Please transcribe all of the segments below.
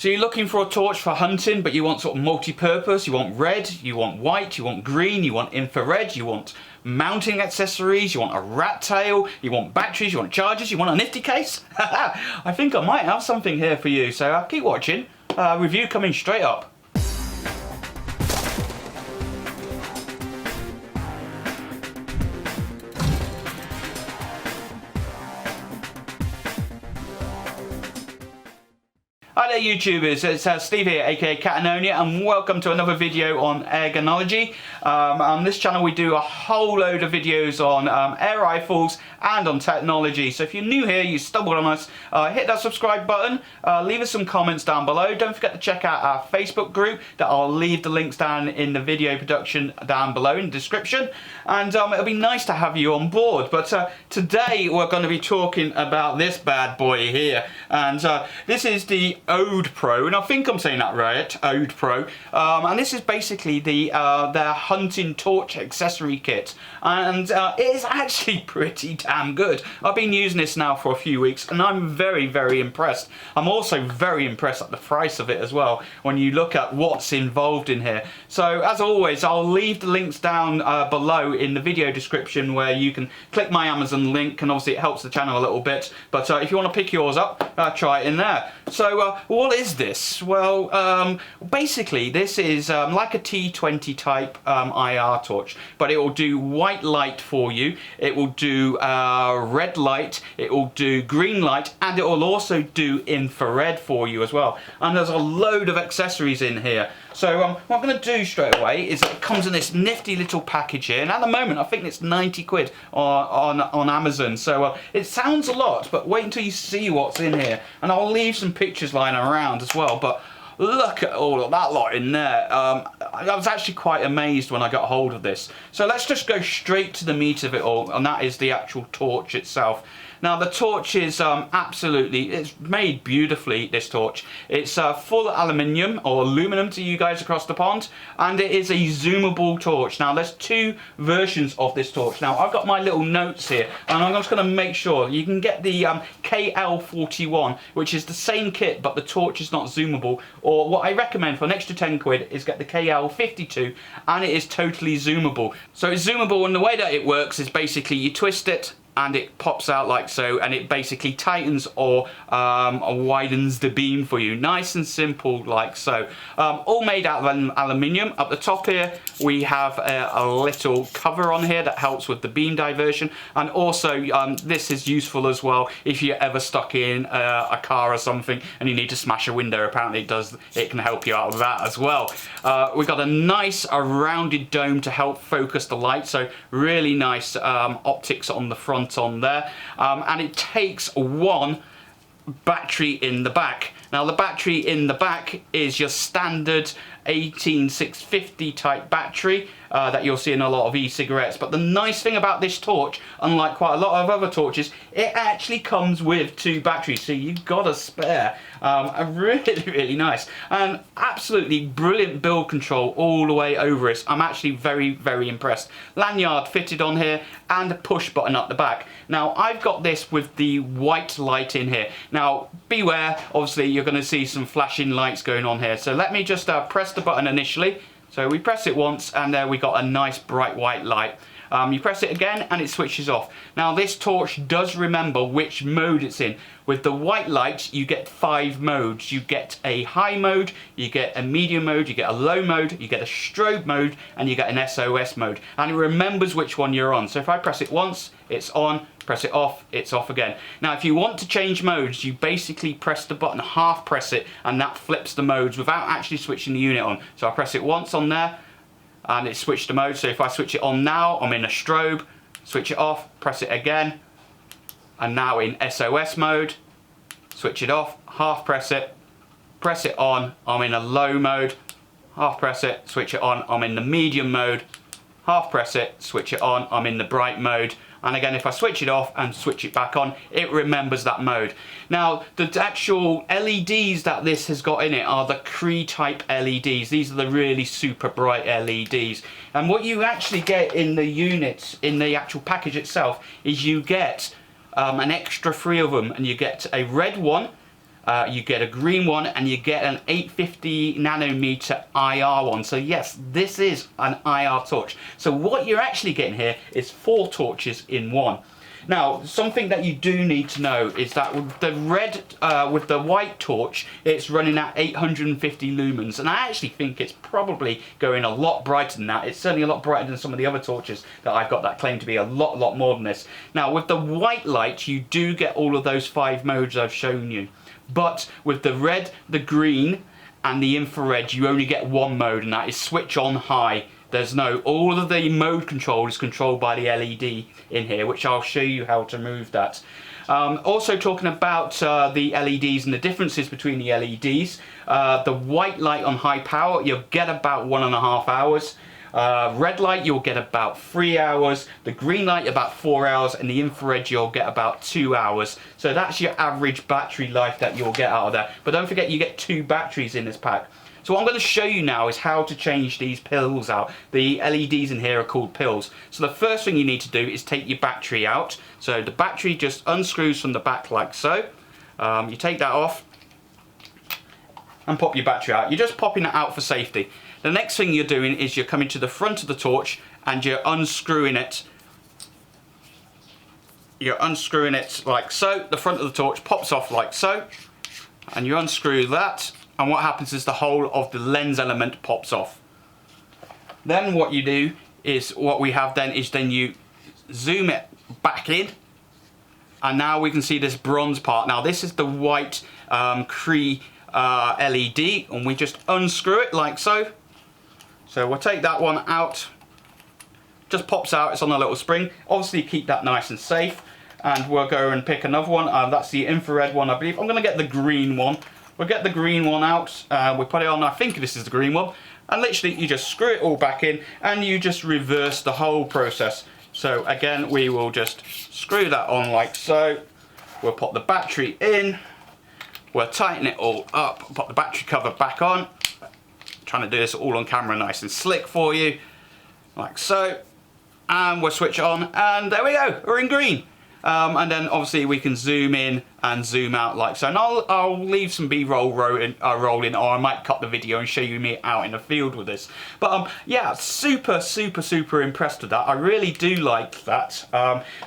So you're looking for a torch for hunting, but you want sort of multi-purpose. You want red, you want white, you want green, you want infrared, you want mounting accessories, you want a rat tail, you want batteries, you want chargers, you want a nifty case. I think I might have something here for you, so keep watching. Review coming straight up. Hi there YouTubers, it's Steve here, aka Catanonia, and welcome to another video on ergonology. On this channel we do a whole load of videos on air rifles and on technology. So if you're new here, you stumbled on us, hit that subscribe button, leave us some comments down below. Don't forget to check out our Facebook group that I'll leave the links down in the video production down below in the description. And it'll be nice to have you on board. But today we're going to be talking about this bad boy here. And this is the OdePro, and I think I'm saying that right, OdePro. And this is basically their hunting torch accessory kit. And it is actually pretty damn good. I've been using this now for a few weeks and I'm very, very impressed. I'm also very impressed at the price of it as well when you look at what's involved in here. So as always, I'll leave the links down below in the video description where you can click my Amazon link, and obviously it helps the channel a little bit. But if you want to pick yours up, try it in there. So what is this? Well, basically this is like a T20 type IR torch, but it will do white light for you, it will do red light, it will do green light, and it will also do infrared for you as well. And there's a load of accessories in here. So what I'm going to do straight away is it comes in this nifty little package here, and at the moment I think it's 90 quid on Amazon. So it sounds a lot, but wait until you see what's in here, and I'll leave some pictures lying around as well. But look at all of that lot in there. I was actually quite amazed when I got hold of this. So let's just go straight to the meat of it all, and that is the actual torch itself. Now the torch is absolutely, it's made beautifully, this torch. It's full aluminium, or aluminum to you guys across the pond, and it is a zoomable torch. Now there's two versions of this torch. Now I've got my little notes here, and I'm just going to make sure you can get the KL41, which is the same kit, but the torch is not zoomable. Or what I recommend for an extra 10 quid is get the KL52, and it is totally zoomable. So it's zoomable, and the way that it works is basically you twist it, and it pops out like so, and it basically tightens or widens the beam for you. Nice and simple like so. All made out of aluminium. Up the top here we have a little cover on here that helps with the beam diversion, and also this is useful as well if you're ever stuck in a car or something and you need to smash a window. Apparently it can help you out with that as well. We've got a nice rounded dome to help focus the light, so really nice optics on the front on there, and it takes one battery in the back. Now the battery in the back is your standard 18650 type battery that you'll see in a lot of e-cigarettes. But the nice thing about this torch, unlike quite a lot of other torches, it actually comes with two batteries, so you've got a spare. Really, really nice, and absolutely brilliant build control all the way over it. I'm actually very, very impressed. Lanyard fitted on here and a push button up the back. Now I've got this with the white light in here. Now beware, obviously you're going to see some flashing lights going on here. So let me just press the button initially. So we press it once, and there we got a nice bright white light. You press it again and it switches off. Now this torch does remember which mode it's in. With the white light you get 5 modes. You get a high mode, you get a medium mode, you get a low mode, you get a strobe mode, and you get an SOS mode. And it remembers which one you're on. So if I press it once, it's on. Press it off, it's off again. Now if you want to change modes, you basically press the button, half press it, and that flips the modes without actually switching the unit on. So I press it once on there and it switched the mode. So if I switch it on now, I'm in a strobe. Switch it off, press it again, and now in SOS mode. Switch it off, half press it on, I'm in a low mode. Half press it, switch it on, I'm in the medium mode. Half press it, switch it on, I'm in the bright mode. And again, if I switch it off and switch it back on, it remembers that mode. Now, the actual LEDs that this has got in it are the Cree type LEDs. These are the really super bright LEDs. And what you actually get in the units, in the actual package itself, is you get an extra 3 of them, and you get a red one, you get a green one, and you get an 850 nanometer IR one. So yes, this is an IR torch. So what you're actually getting here is 4 torches in one. Now, something that you do need to know is that with the red, with the white torch, it's running at 850 lumens, and I actually think it's probably going a lot brighter than that. It's certainly a lot brighter than some of the other torches that I've got that claim to be a lot more than this. Now, with the white light, you do get all of those 5 modes I've shown you, but with the red, the green, and the infrared, you only get 1 mode, and that is switch on high. There's no, all of the mode control is controlled by the LED in here, which I'll show you how to move that. Also talking about the LEDs and the differences between the LEDs, the white light on high power, you'll get about 1.5 hours. Red light, you'll get about 3 hours. The green light, about 4 hours. And the infrared, you'll get about 2 hours. So that's your average battery life that you'll get out of that. But don't forget, you get 2 batteries in this pack. So what I'm going to show you now is how to change these pills out. The LEDs in here are called pills. So the first thing you need to do is take your battery out. So the battery just unscrews from the back like so. You take that off and pop your battery out. You're just popping it out for safety. The next thing you're doing is you're coming to the front of the torch and you're unscrewing it. You're unscrewing it like so. The front of the torch pops off like so. And you unscrew that. And what happens is the whole of the lens element pops off. Then what you do is, what we have then is then you zoom it back in. And now we can see this bronze part. Now this is the white Cree LED, and we just unscrew it like so. So we'll take that one out. Just pops out, it's on a little spring. Obviously keep that nice and safe. And we'll go and pick another one. That's the infrared one, I believe. I'm gonna get the green one. We'll get the green one out, we put it on, I think this is the green one, and literally you just screw it all back in and you just reverse the whole process. So again, we will just screw that on like so. We'll put the battery in, we'll tighten it all up, put the battery cover back on. Trying to do this all on camera nice and slick for you, like so. And we'll switch on, and there we go, we're in green. And then obviously we can zoom in and zoom out like so. And I'll leave some B-roll rolling, or I might cut the video and show you me out in the field with this. But yeah, super impressed with that. I really do like that.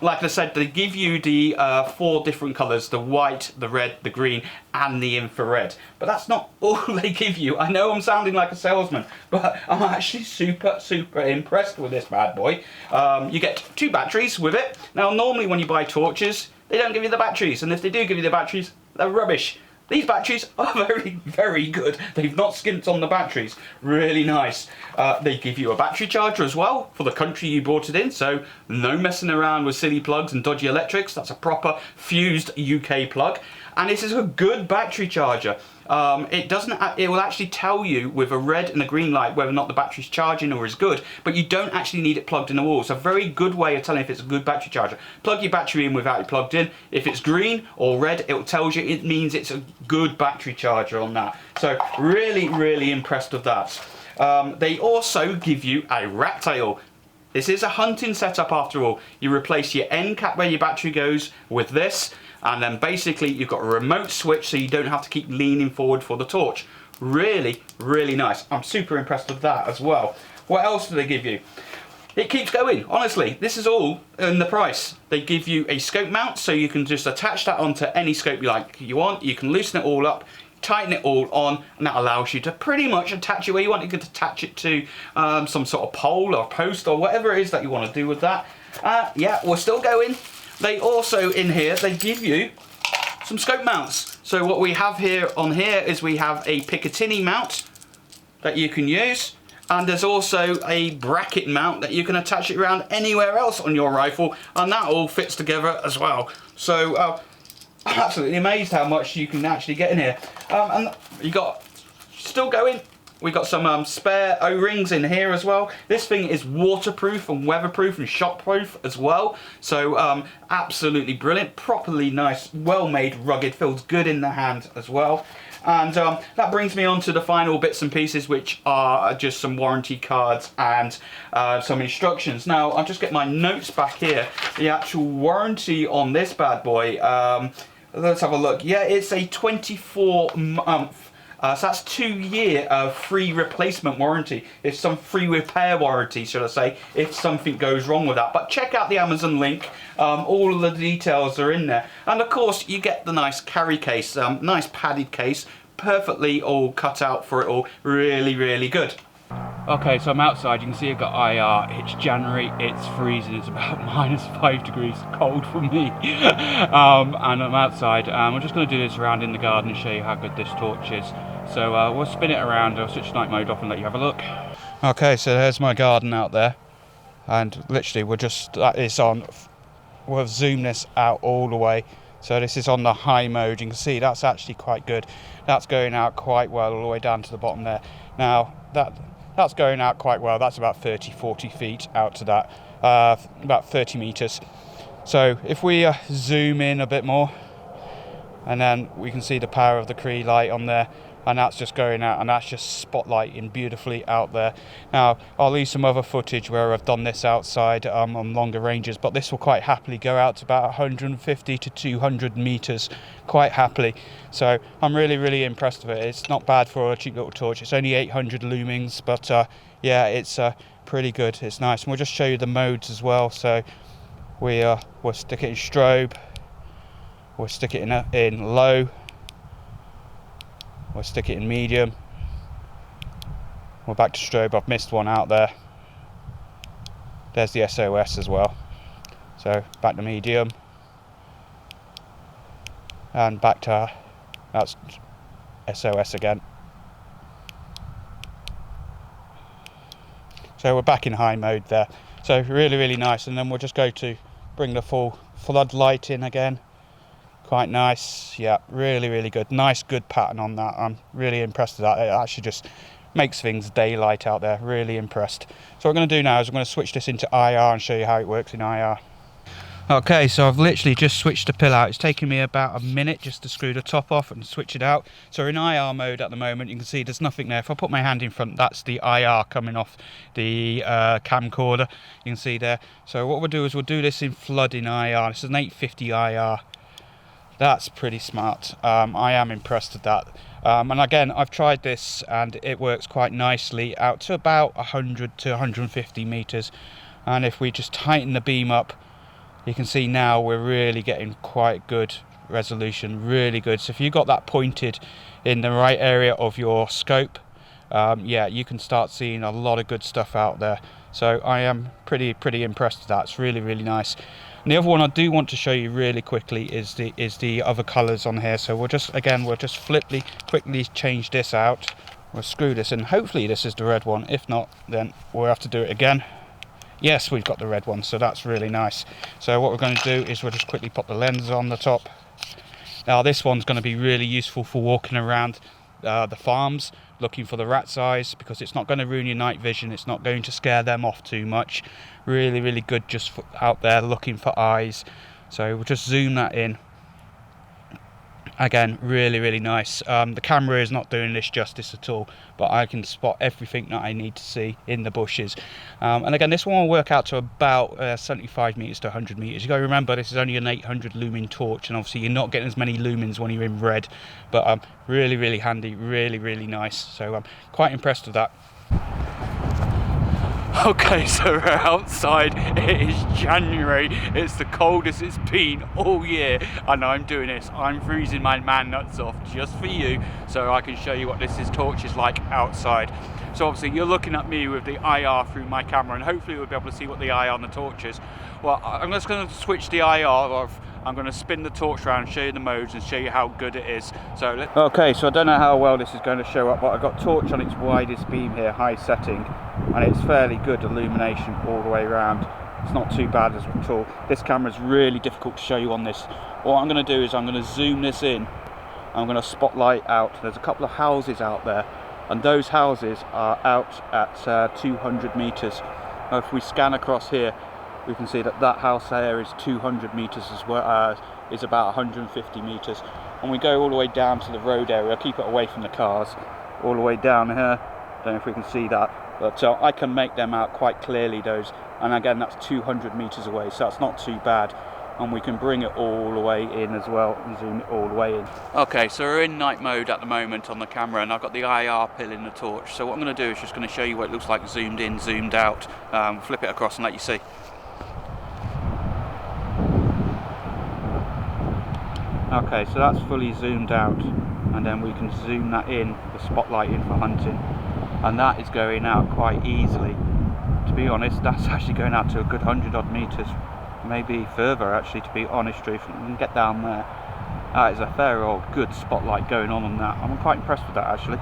Like I said, they give you the 4 different colours, the white, the red, the green, and the infrared. But that's not all they give you. I know I'm sounding like a salesman, but I'm actually super impressed with this bad boy. You get 2 batteries with it. Now normally when you buy torches, they don't give you the batteries, and if they do give you the batteries, they're rubbish. These batteries are very good. They've not skimped on the batteries. Really nice. They give you a battery charger as well for the country you bought it in, so no messing around with silly plugs and dodgy electrics. That's a proper fused UK plug, and this is a good battery charger. It will actually tell you with a red and a green light whether or not the battery's charging or is good, but you don't actually need it plugged in the wall. It's a very good way of telling if it's a good battery charger. Plug your battery in without it plugged in. If it's green or red, it tells you it means it's a good battery charger on that. So really impressed with that. They also give you a rat tail. This is a hunting setup after all. You replace your end cap where your battery goes with this, and then basically you've got a remote switch so you don't have to keep leaning forward for the torch. Really nice. I'm super impressed with that as well. What else do they give you? It keeps going, honestly. This is all in the price. They give you a scope mount, so you can just attach that onto any scope you want. You can loosen it all up, tighten it all on, and that allows you to pretty much attach it where you want. You can attach it to some sort of pole or post or whatever it is that you want to do with that. Yeah, we're still going. They also, in here, they give you some scope mounts. So what we have here on here is we have a Picatinny mount that you can use, and there's also a bracket mount that you can attach it around anywhere else on your rifle, and that all fits together as well. So I'm absolutely amazed how much you can actually get in here. And you got, still going, we got some spare O-rings in here as well. This thing is waterproof and weatherproof and shockproof as well. So absolutely brilliant, properly nice, well-made, rugged, feels good in the hand as well. And that brings me on to the final bits and pieces, which are just some warranty cards and some instructions. Now, I'll just get my notes back here. The actual warranty on this bad boy, let's have a look. Yeah, it's a 24-month. So that's 2-year free replacement warranty. It's some free repair warranty, should I say, if something goes wrong with that. But check out the Amazon link. All of the details are in there. And of course, you get the nice carry case, nice padded case, perfectly all cut out for it all. Really, really good. Okay, so I'm outside. You can see I've got IR. It's January, it's freezing, it's about -5 degrees, cold for me. And I'm outside. I'm just going to do this around in the garden and show you how good this torch is. So we'll spin it around, I'll switch night mode off and let you have a look. Okay, so there's my garden out there. And literally we'll zoom this out all the way. So this is on the high mode. You can see that's actually quite good. That's going out quite well all the way down to the bottom there. Now, that's going out quite well. That's about 30-40 feet out to that, about 30 meters. So if we zoom in a bit more, and then we can see the power of the Cree light on there, and that's just going out, and that's just spotlighting beautifully out there. Now I'll leave some other footage where I've done this outside on longer ranges, but this will quite happily go out to about 150 to 200 meters quite happily. So I'm really, really impressed with it. It's not bad for a cheap little torch. It's only 800 lumens, but yeah, it's pretty good. It's nice. And we'll just show you the modes as well. So we'll stick it in strobe, we'll stick it in low, we'll stick it in medium. We're back to strobe. I've missed one out there. There's the SOS as well. So back to medium. And back to, that's SOS again. So we're back in high mode there. So really, really nice. And then we'll just go to bring the full floodlight in again. Quite nice. Yeah, really, really good. Nice, good pattern on that. I'm really impressed with that. It actually just makes things daylight out there. Really impressed. So what I'm going to do now is I'm going to switch this into IR and show you how it works in IR. Okay, so I've literally just switched the pill out. It's taken me about a minute just to screw the top off and switch it out. So in IR mode at the moment, you can see there's nothing there. If I put my hand in front, that's the IR coming off the camcorder. You can see there. So what we'll do is we'll do this in flood in IR. This is an 850 IR. That's pretty smart. I am impressed with that. And again, I've tried this and it works quite nicely out to about 100 to 150 meters. And if we just tighten the beam up, you can see now we're really getting quite good resolution, really good. So if you got that pointed in the right area of your scope, yeah, you can start seeing a lot of good stuff out there. So I am pretty impressed with that. It's really, really nice. And the other one I do want to show you really quickly is the other colours on here. So we'll just quickly change this out. We'll screw this in. Hopefully this is the red one. If not, then we'll have to do it again. Yes, we've got the red one, so that's really nice. So what we're going to do is we'll just quickly pop the lens on the top. Now this one's going to be really useful for walking around the farms looking for the rat's eyes, because it's not going to ruin your night vision. It's not going to scare them off too much. Really, really good just for out there looking for eyes. So we'll just zoom that in. Again, really, really nice. The camera is not doing this justice at all, but I can spot everything that I need to see in the bushes. And again, this one will work out to about 75 meters to 100 meters. You got to remember, this is only an 800 lumen torch, and obviously you're not getting as many lumens when you're in red, but really, really handy, really, really nice. So I'm quite impressed with that. Okay, so we're outside. It is January. It's the coldest it's been all year, and I'm doing this. I'm freezing my man nuts off just for you, so I can show you what this torch is like outside. So obviously you're looking at me with the IR through my camera, and hopefully we'll be able to see what the IR on the torch is. Well, I'm just going to switch the IR off. I'm going to spin the torch around, show you the modes and show you how good it is. So okay, so I don't know how well this is going to show up, but I've got torch on its widest beam here, high setting, and it's fairly good illumination all the way around. It's not too bad at all. This camera is really difficult to show you on this. What I'm going to do is I'm going to zoom this in. I'm going to spotlight out. There's a couple of houses out there, and those houses are out at 200 meters. Now if we scan across here, we can see that that house there is 200 meters as well, is about 150 meters. And we go all the way down to the road area, keep it away from the cars, all the way down here. Don't know if we can see that, but I can make them out quite clearly, those. And again, that's 200 meters away, so that's not too bad. and we can bring it all the way in as well and zoom it all the way in. Okay, so we're in night mode at the moment on the camera, and I've got the IR pill in the torch. So what I'm going to do is just going to show you what it looks like zoomed in, zoomed out. Flip it across and let you see. Okay, so that's fully zoomed out, and then we can zoom that in, the spotlight in for hunting, and that is going out quite easily. To be honest, that's actually going out to a good 100 odd meters, maybe further actually, to be honest truth. You can get down there. That is a fair old good spotlight going on that. I'm quite impressed with that actually.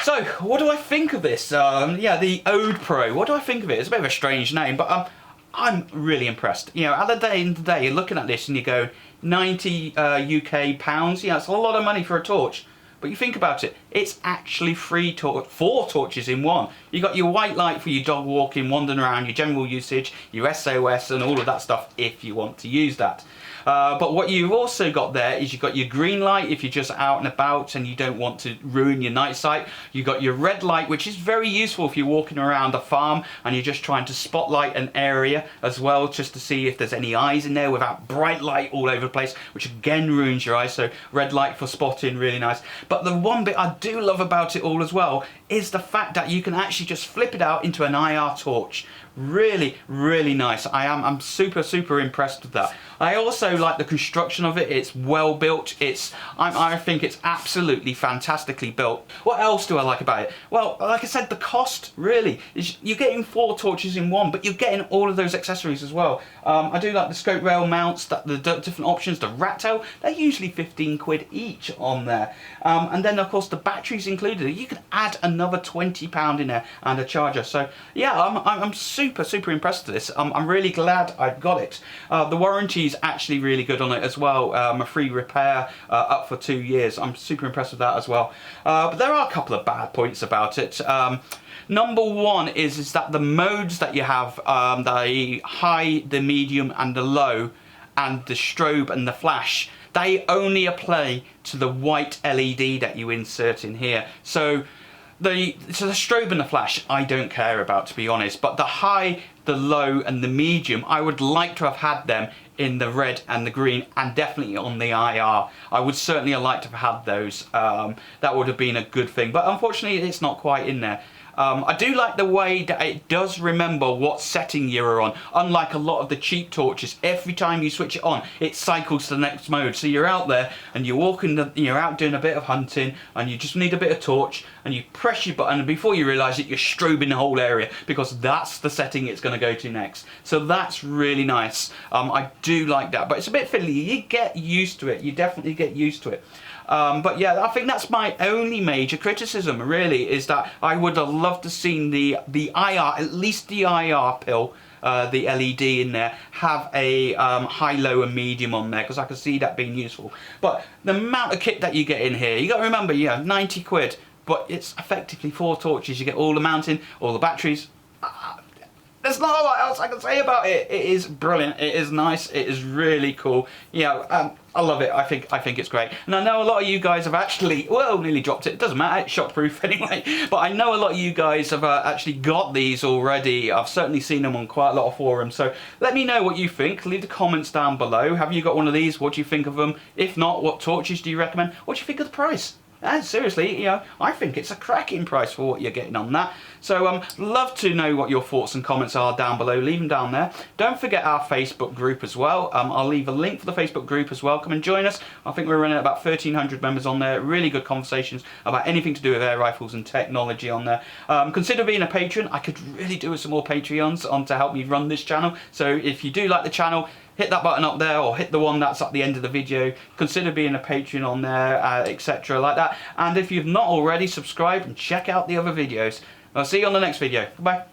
So, what do I think of this? Yeah, the OdePro. What do I think of it? It's a bit of a strange name, but I'm really impressed. You know, at the end of the day, you're looking at this and you go, 90 UK pounds. Yeah, it's a lot of money for a torch. But you think about it, it's actually 4 torches in one. You got your white light for your dog walking, wandering around, your general usage, your SOS and all of that stuff if you want to use that. But what you've also got there is you've got your green light if you're just out and about and you don't want to ruin your night sight. You've got your red light, which is very useful if you're walking around a farm and you're just trying to spotlight an area as well, just to see if there's any eyes in there without bright light all over the place, which again ruins your eyes. So red light for spotting, really nice. But the one bit I do love about it all as well is the fact that you can actually just flip it out into an IR torch. Really, really nice. I'm super, super impressed with that. I also like the construction of it. It's well built. I think it's absolutely fantastically built. What else do I like about it? Well, like I said, the cost really is you're getting 4 torches in one, but you're getting all of those accessories as well. I do like the scope rail mounts, the different options, the rat tail. They're usually 15 quid each on there. And then of course the batteries included. You can add another £20 in there and a charger. So yeah, I'm super, super impressed with this. I'm really glad I've got it. The warranty is actually really good on it as well. A free repair up for 2 years. I'm super impressed with that as well. But there are a couple of bad points about it. Number one is that the modes that you have, the high, the medium and the low, and the strobe and the flash, they only apply to the white LED that you insert in here. So the strobe and the flash I don't care about, to be honest, but the high, the low and the medium, I would like to have had them in the red and the green, and definitely on the IR. I would certainly have liked to have had those. That would have been a good thing, but unfortunately it's not quite in there. I do like the way that it does remember what setting you're on. Unlike a lot of the cheap torches, every time you switch it on, it cycles to the next mode. So you're out there and you're walking, you're out doing a bit of hunting, and you just need a bit of torch, and you press your button, and before you realise it, you're strobing the whole area because that's the setting it's going to go to next. So that's really nice. I do like that, but it's a bit fiddly. You get used to it. You definitely get used to it. But yeah, I think that's my only major criticism really, is that I would have loved to seen the IR, at least the IR pill, the LED in there, have a high, low and medium on there, because I could see that being useful. But the amount of kit that you get in here, you got to remember, yeah, 90 quid, but it's effectively 4 torches. You get all the mounting, all the batteries. There's not a lot else I can say about it. It is brilliant. It is nice. It is really cool. Yeah, I love it. I think it's great. And I know a lot of you guys have actually, well, nearly dropped it. It doesn't matter. It's shockproof anyway. But I know a lot of you guys have actually got these already. I've certainly seen them on quite a lot of forums. So let me know what you think. Leave the comments down below. Have you got one of these? What do you think of them? If not, what torches do you recommend? What do you think of the price? And seriously, you know, I think it's a cracking price for what you're getting on that. So love to know what your thoughts and comments are down below. Leave them down there. Don't forget our Facebook group as well. I'll leave a link for the Facebook group as well. Come and join us. I think we're running about 1,300 members on there. Really good conversations about anything to do with air rifles and technology on there. Consider being a patron. I could really do with some more Patreons on to help me run this channel. So if you do like the channel, hit that button up there, or hit the one that's at the end of the video. Consider being a patron on there, etc. like that. And if you've not already, subscribe and check out the other videos. I'll see you on the next video. Goodbye.